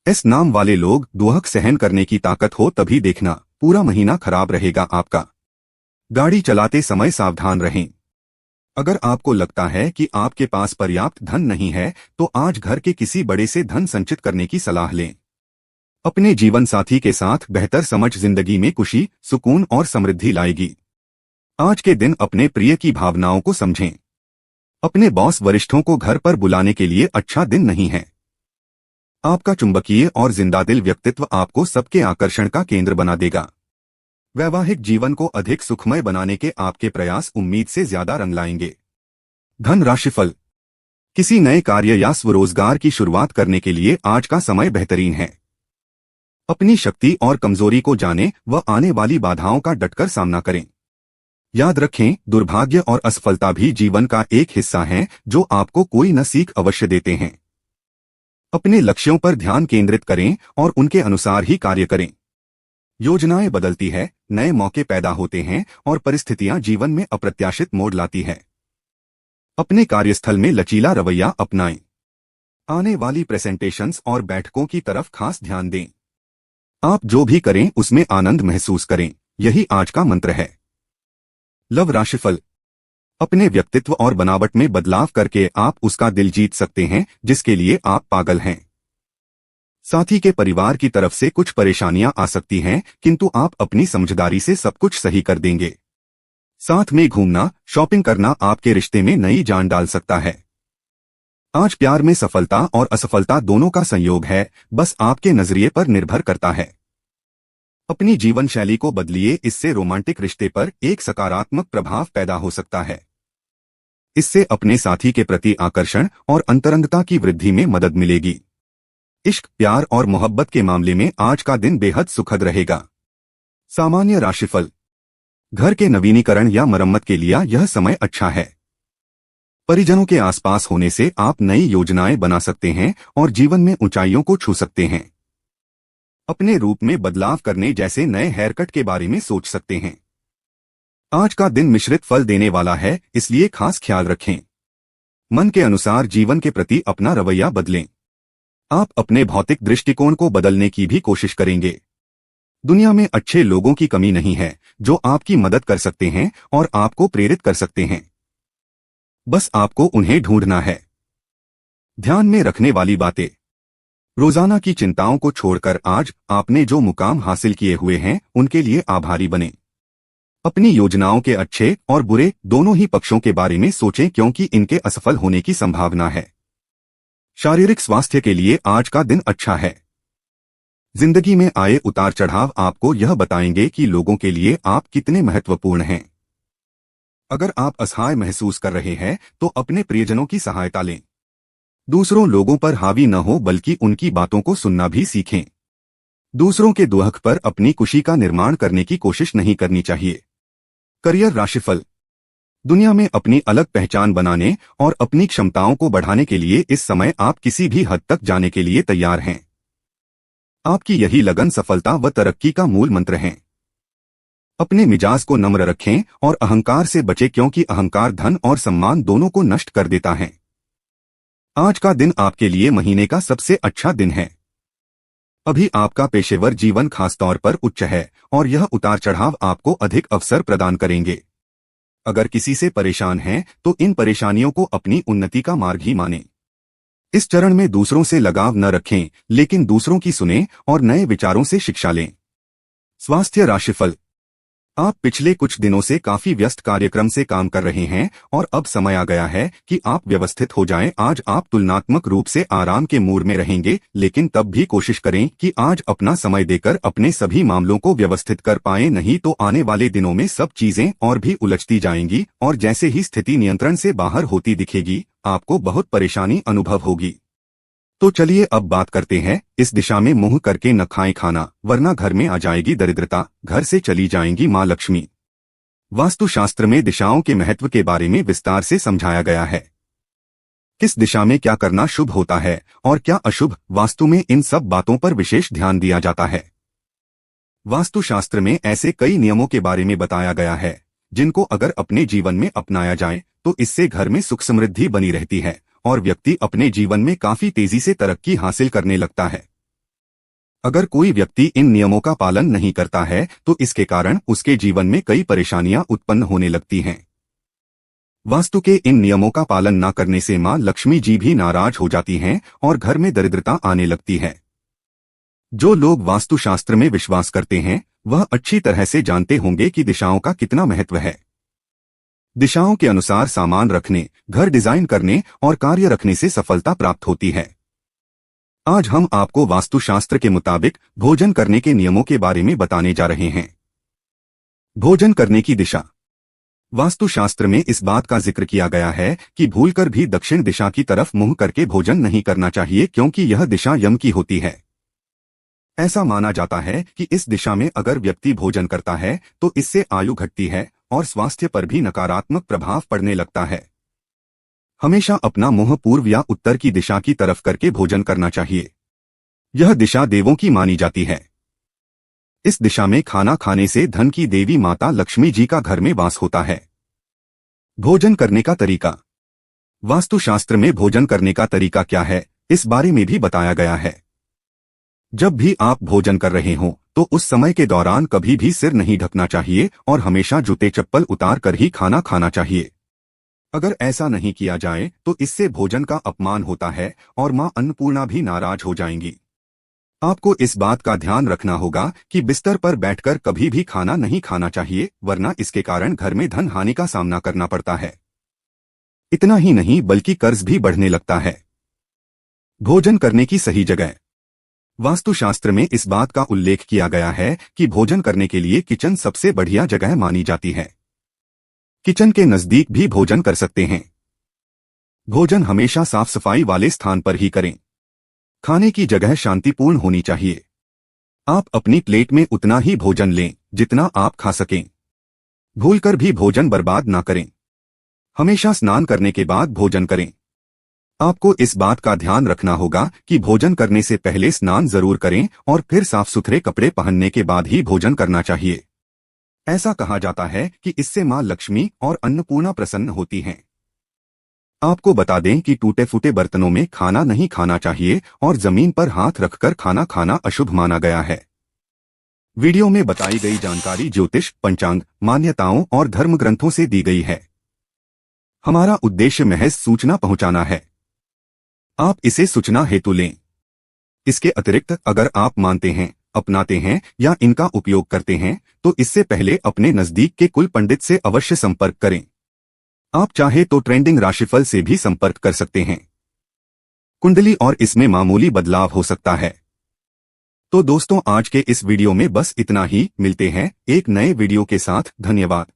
इस नाम वाले लोग दुहक सहन करने की ताकत हो तभी देखना पूरा महीना खराब रहेगा आपका। गाड़ी चलाते समय सावधान रहें। अगर आपको लगता है कि आपके पास पर्याप्त धन नहीं है तो आज घर के किसी बड़े से धन संचित करने की सलाह लें। अपने जीवन साथी के साथ बेहतर समझ जिंदगी में खुशी, सुकून और समृद्धि लाएगी। आज के दिन अपने प्रिय की भावनाओं को समझें। अपने बॉस वरिष्ठों को घर पर बुलाने के लिए अच्छा दिन नहीं है। आपका चुंबकीय और जिंदादिल व्यक्तित्व आपको सबके आकर्षण का केंद्र बना देगा। वैवाहिक जीवन को अधिक सुखमय बनाने के आपके प्रयास उम्मीद से ज्यादा रंग लाएंगे। धन राशिफल। किसी नए कार्य या स्वरोजगार की शुरुआत करने के लिए आज का समय बेहतरीन है। अपनी शक्ति और कमजोरी को जानें व आने वाली बाधाओं का डटकर सामना करें। याद रखें, दुर्भाग्य और असफलता भी जीवन का एक हिस्सा है जो आपको कोई न सीख अवश्य देते हैं। अपने लक्ष्यों पर ध्यान केंद्रित करें और उनके अनुसार ही कार्य करें। योजनाएं बदलती है, नए मौके पैदा होते हैं और परिस्थितियां जीवन में अप्रत्याशित मोड़ लाती है। अपने कार्यस्थल में लचीला रवैया अपनाएं। आने वाली प्रेजेंटेशंस और बैठकों की तरफ खास ध्यान दें। आप जो भी करें उसमें आनंद महसूस करें, यही आज का मंत्र है। लव राशिफल। अपने व्यक्तित्व और बनावट में बदलाव करके आप उसका दिल जीत सकते हैं जिसके लिए आप पागल हैं। साथी के परिवार की तरफ से कुछ परेशानियां आ सकती हैं, किंतु आप अपनी समझदारी से सब कुछ सही कर देंगे। साथ में घूमना, शॉपिंग करना आपके रिश्ते में नई जान डाल सकता है। आज प्यार में सफलता और असफलता दोनों का संयोग है, बस आपके नजरिए पर निर्भर करता है। अपनी जीवन शैली को बदलिए, इससे रोमांटिक रिश्ते पर एक सकारात्मक प्रभाव पैदा हो सकता है। इससे अपने साथी के प्रति आकर्षण और अंतरंगता की वृद्धि में मदद मिलेगी। इश्क, प्यार और मोहब्बत के मामले में आज का दिन बेहद सुखद रहेगा। सामान्य राशिफल। घर के नवीनीकरण या मरम्मत के लिए यह समय अच्छा है। परिजनों के आसपास होने से आप नई योजनाएं बना सकते हैं और जीवन में ऊंचाइयों को छू सकते हैं। अपने रूप में बदलाव करने जैसे नए हेयरकट के बारे में सोच सकते हैं। आज का दिन मिश्रित फल देने वाला है, इसलिए खास ख्याल रखें। मन के अनुसार जीवन के प्रति अपना रवैया बदलें। आप अपने भौतिक दृष्टिकोण को बदलने की भी कोशिश करेंगे। दुनिया में अच्छे लोगों की कमी नहीं है जो आपकी मदद कर सकते हैं और आपको प्रेरित कर सकते हैं। बस आपको उन्हें ढूंढना है। ध्यान में रखने वाली बातें। रोजाना की चिंताओं को छोड़कर आज आपने जो मुकाम हासिल किए हुए हैं उनके लिए आभारी बनें। अपनी योजनाओं के अच्छे और बुरे दोनों ही पक्षों के बारे में सोचें, क्योंकि इनके असफल होने की संभावना है। शारीरिक स्वास्थ्य के लिए आज का दिन अच्छा है। जिंदगी में आए उतार चढ़ाव आपको यह बताएंगे कि लोगों के लिए आप कितने महत्वपूर्ण हैं। अगर आप असहाय महसूस कर रहे हैं तो अपने प्रियजनों की सहायता लें। दूसरों लोगों पर हावी न हो बल्कि उनकी बातों को सुनना भी सीखें। दूसरों के दुहक पर अपनी खुशी का निर्माण करने की कोशिश नहीं करनी चाहिए। करियर राशिफल। दुनिया में अपनी अलग पहचान बनाने और अपनी क्षमताओं को बढ़ाने के लिए इस समय आप किसी भी हद तक जाने के लिए तैयार हैं। आपकी यही लगन सफलता व तरक्की का मूल मंत्र है। अपने मिजाज को नम्र रखें और अहंकार से बचें, क्योंकि अहंकार धन और सम्मान दोनों को नष्ट कर देता है। आज का दिन आपके लिए महीने का सबसे अच्छा दिन है। अभी आपका पेशेवर जीवन खासतौर पर उच्च है और यह उतार चढ़ाव आपको अधिक अवसर प्रदान करेंगे। अगर किसी से परेशान हैं तो इन परेशानियों को अपनी उन्नति का मार्ग ही मानें। इस चरण में दूसरों से लगाव न रखें, लेकिन दूसरों की सुनें और नए विचारों से शिक्षा लें। स्वास्थ्य राशिफल। आप पिछले कुछ दिनों से काफी व्यस्त कार्यक्रम से काम कर रहे हैं और अब समय आ गया है कि आप व्यवस्थित हो जाएं। आज आप तुलनात्मक रूप से आराम के मूड में रहेंगे, लेकिन तब भी कोशिश करें कि आज अपना समय देकर अपने सभी मामलों को व्यवस्थित कर पाएं, नहीं तो आने वाले दिनों में सब चीजें और भी उलझती जाएंगी और जैसे ही स्थिति नियंत्रण से बाहर होती दिखेगी आपको बहुत परेशानी अनुभव होगी। तो चलिए अब बात करते हैं, इस दिशा में मुंह करके न खाएं खाना, वरना घर में आ जाएगी दरिद्रता, घर से चली जाएंगी मां लक्ष्मी। वास्तुशास्त्र में दिशाओं के महत्व के बारे में विस्तार से समझाया गया है। किस दिशा में क्या करना शुभ होता है और क्या अशुभ, वास्तु में इन सब बातों पर विशेष ध्यान दिया जाता है। वास्तुशास्त्र में ऐसे कई नियमों के बारे में बताया गया है जिनको अगर अपने जीवन में अपनाया जाए तो इससे घर में सुख समृद्धि बनी रहती है और व्यक्ति अपने जीवन में काफी तेजी से तरक्की हासिल करने लगता है। अगर कोई व्यक्ति इन नियमों का पालन नहीं करता है तो इसके कारण उसके जीवन में कई परेशानियां उत्पन्न होने लगती हैं। वास्तु के इन नियमों का पालन न करने से मां लक्ष्मी जी भी नाराज हो जाती हैं और घर में दरिद्रता आने लगती है। जो लोग वास्तुशास्त्र में विश्वास करते हैं वह अच्छी तरह से जानते होंगे कि दिशाओं का कितना महत्व है। दिशाओं के अनुसार सामान रखने, घर डिजाइन करने और कार्य रखने से सफलता प्राप्त होती है। आज हम आपको वास्तुशास्त्र के मुताबिक भोजन करने के नियमों के बारे में बताने जा रहे हैं। भोजन करने की दिशा। वास्तुशास्त्र में इस बात का जिक्र किया गया है कि भूलकर भी दक्षिण दिशा की तरफ मुंह करके भोजन नहीं करना चाहिए, क्योंकि यह दिशा यम की होती है। ऐसा माना जाता है कि इस दिशा में अगर व्यक्ति भोजन करता है तो इससे आयु घटती है और स्वास्थ्य पर भी नकारात्मक प्रभाव पड़ने लगता है। हमेशा अपना मुंह पूर्व या उत्तर की दिशा की तरफ करके भोजन करना चाहिए। यह दिशा देवों की मानी जाती है। इस दिशा में खाना खाने से धन की देवी माता लक्ष्मी जी का घर में वास होता है। भोजन करने का तरीका। वास्तुशास्त्र में भोजन करने का तरीका क्या है, इस बारे में भी बताया गया है। जब भी आप भोजन कर रहे हों तो उस समय के दौरान कभी भी सिर नहीं ढकना चाहिए और हमेशा जूते चप्पल उतार कर ही खाना खाना चाहिए। अगर ऐसा नहीं किया जाए तो इससे भोजन का अपमान होता है और मां अन्नपूर्णा भी नाराज हो जाएंगी। आपको इस बात का ध्यान रखना होगा कि बिस्तर पर बैठकर कभी भी खाना नहीं खाना चाहिए, वरना इसके कारण घर में धन हानि का सामना करना पड़ता है। इतना ही नहीं बल्कि कर्ज भी बढ़ने लगता है। भोजन करने की सही जगह। वास्तुशास्त्र में इस बात का उल्लेख किया गया है कि भोजन करने के लिए किचन सबसे बढ़िया जगह मानी जाती है। किचन के नजदीक भी भोजन कर सकते हैं। भोजन हमेशा साफ सफाई वाले स्थान पर ही करें। खाने की जगह शांतिपूर्ण होनी चाहिए। आप अपनी प्लेट में उतना ही भोजन लें जितना आप खा सकें। भूलकर भी भोजन बर्बाद ना करें। हमेशा स्नान करने के बाद भोजन करें। आपको इस बात का ध्यान रखना होगा कि भोजन करने से पहले स्नान जरूर करें और फिर साफ सुथरे कपड़े पहनने के बाद ही भोजन करना चाहिए। ऐसा कहा जाता है कि इससे मां लक्ष्मी और अन्नपूर्णा प्रसन्न होती हैं। आपको बता दें कि टूटे फूटे बर्तनों में खाना नहीं खाना चाहिए और जमीन पर हाथ रखकर खाना खाना अशुभ माना गया है। वीडियो में बताई गई जानकारी ज्योतिष, पंचांग, मान्यताओं और धर्म ग्रंथों से दी गई है। हमारा उद्देश्य महज सूचना पहुंचाना है। आप इसे सूचना हेतु लें। इसके अतिरिक्त अगर आप मानते हैं, अपनाते हैं या इनका उपयोग करते हैं तो इससे पहले अपने नजदीक के कुल पंडित से अवश्य संपर्क करें। आप चाहे तो ट्रेंडिंग राशिफल से भी संपर्क कर सकते हैं। कुंडली और इसमें मामूली बदलाव हो सकता है। तो दोस्तों, आज के इस वीडियो में बस इतना ही। मिलते हैं एक नए वीडियो के साथ। धन्यवाद।